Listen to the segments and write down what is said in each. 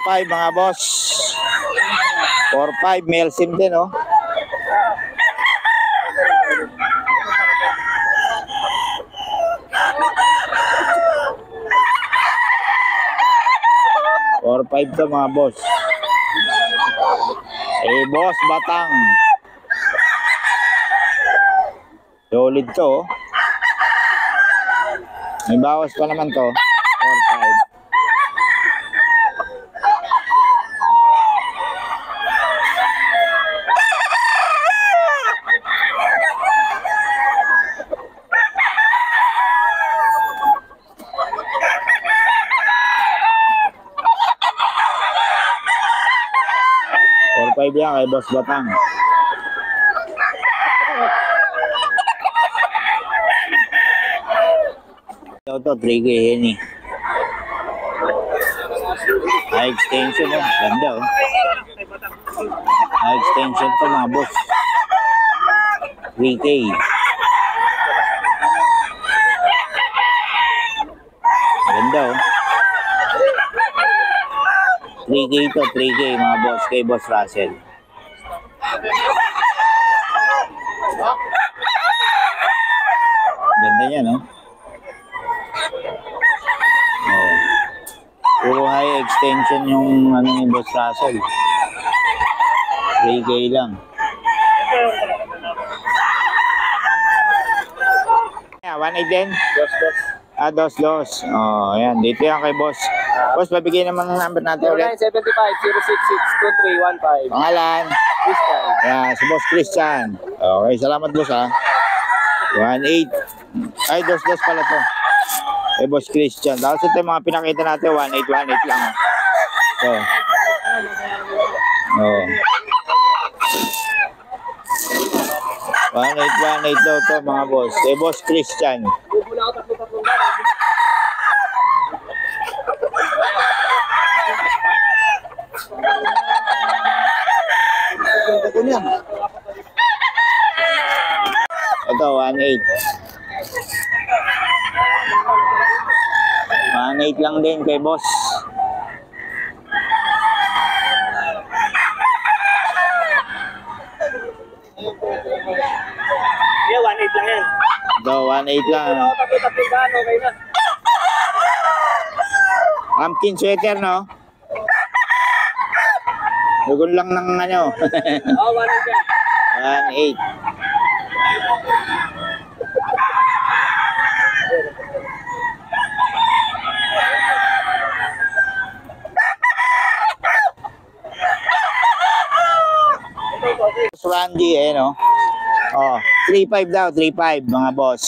4-5 mga boss. 4-5 male sim din, oh. Or 5 to mga boss. Eh, boss Batang. Solid to, oh. May bawas pa naman to. 4-5. Yan kay Boss Batang. Ito 3K Henny. High extension, oh. Ganda, oh. High extension to mga boss. 3K. Ganda, oh. 3K to, 3K mga boss kay Boss Russell. Ganda niya, no? Oh. Puro high extension yung ano ni Boss Russell. 3K lang. Yeah, 1.8 din? Dos. Oh, ayan. Dito yan kay Boss. Boss, babigay naman ng number natin ulit. 0975-066-2315. Pangalan? Christian. Yan, si Boss Christian. Okay, salamat boss, ha. 1.8. Ay, dos pala to. Eh, Boss Christian. Tapos ito yung mga pinakita natin, 1.8 lang. So. Oh. 1.8 daw to mga boss. Eh, Boss Christian. Ito, 1.8. 1.8 lang din kay boss. Yeah, 1.8 lang yan. Ito, 1.8 lang. Okay na. Pumpkin sweater, no? Dugon lang ng ano. Oh, 1.8 yan. 1.8. Randy, eh, no? Oh, 3.5 daw, 3.5 mga boss.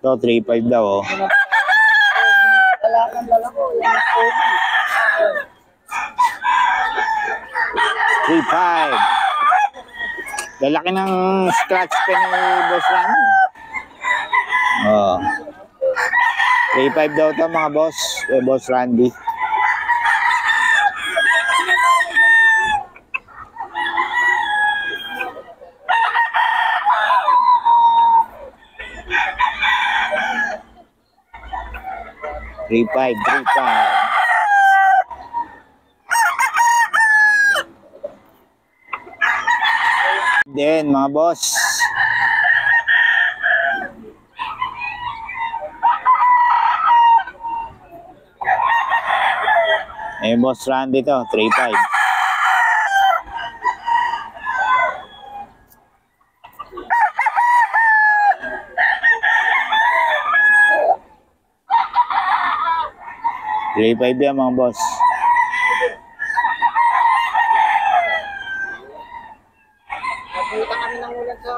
Ito, 3.5 daw, oh. 3.5. Lalaki ng scratch pen ni Boss Randy. Oh. 3.5 daw to mga boss. Boss Randy. Three five. Then mga boss. Eh, Boss Randy to, 3.5. Three-five yan mga boss. Nakita kami ng ulan sa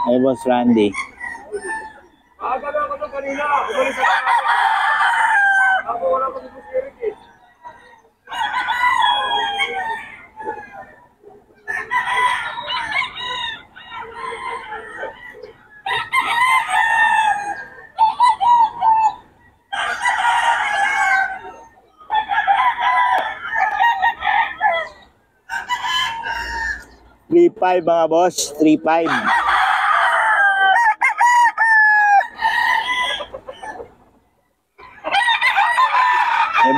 Eh, Boss Randy. Agad ako ito kanina. Umalis ako. Ako wala ko dito si Eric eh. Three-five mga boss. 3.5.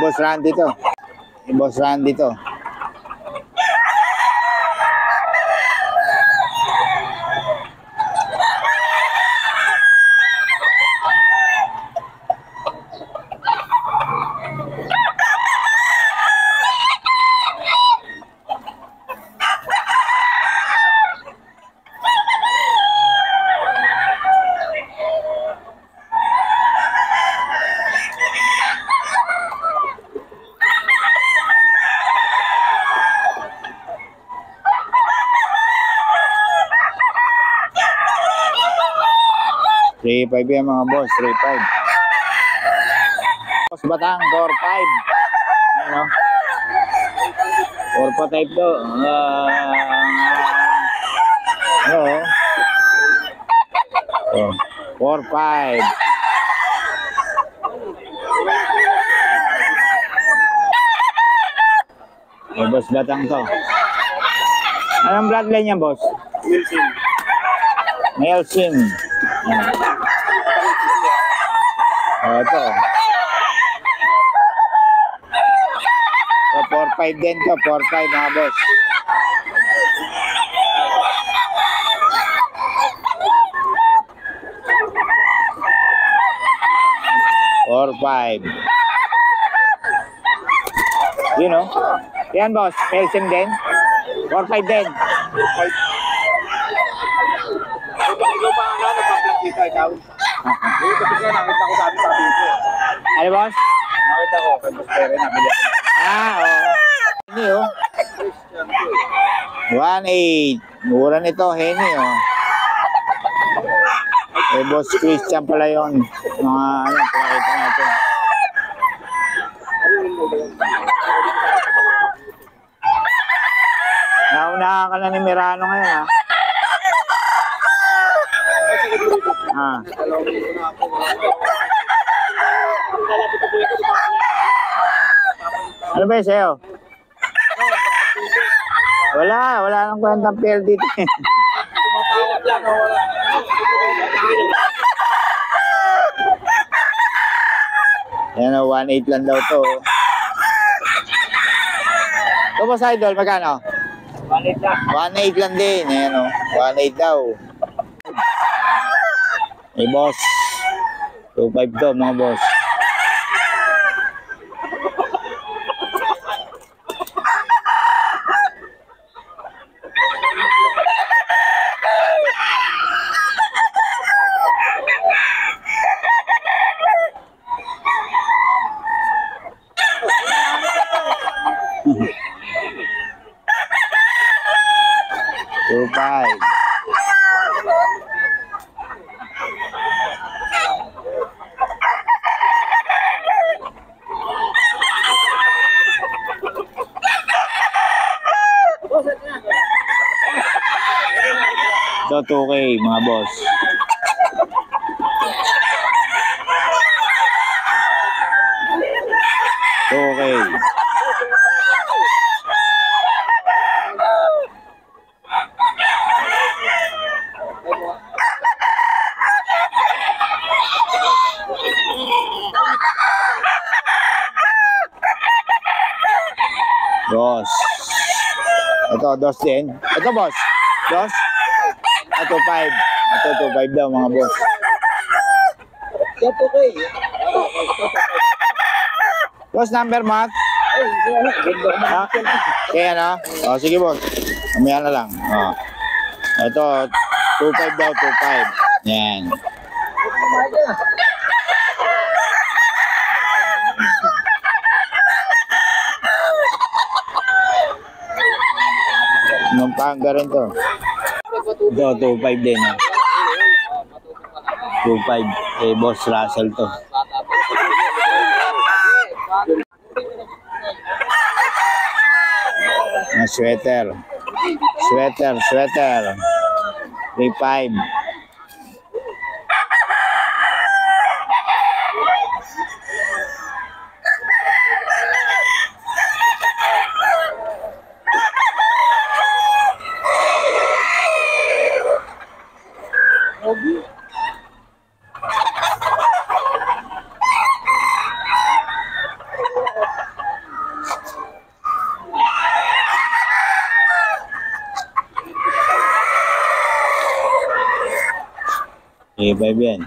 Boss Randy to. Kay Boss Randy to. $3.5 yan mga boss, $3.5. Boss Batang, 4.5. Ano? 4 pa type to. Ano? Oh, 4.5. Eh, Boss Batang to. Anong bloodline niya, boss? Wilson. Nelson. Ito. So, 4.5 din to. 4.5 mga boss. Or 5. You know? Yan boss. Nelson din. 4.5 din. Ikaw pa nga, nagpa-vlog dito, ikaw. Dito kasi nakita ko sa video. Ano boss? Nakita ko, kay Boss Terry, nabili ako. Oo. Henny oh. 1.8. Mura nito, Henny oh. Eh, Boss Christian pala yun. Mga ano, pinakita natin. Naunahan ka na ni Mirano ngayon ha. Ah. Ano ba yung sa'yo? Wala nang kwentang PL dito. Tumatawag lang, wala. Yan o, 1.8 lang daw to. Ito ba sa idol, magkano? 1.8 lang. 1.8 lang din, ayan o. 1.8 daw. Eh boss, 2.5 to mga boss. Two five. So 2K mga boss. Okay. Dos. Ito, dos din. Ito, boss. Dos. Ito, 5. Ito, 2.5 daw, mga boss. That's okay. Boss, number, Matt? Ha? Kaya na? O, sige, boss. Mamaya na lang. O. Ito, 2.5 daw, 2.5. Yan. Pampanga rin to. Ito, 2.5 din. 2.5. Eh, Boss Russell to. Na sweater. Sweater. 3.5. Okay, 5 yan.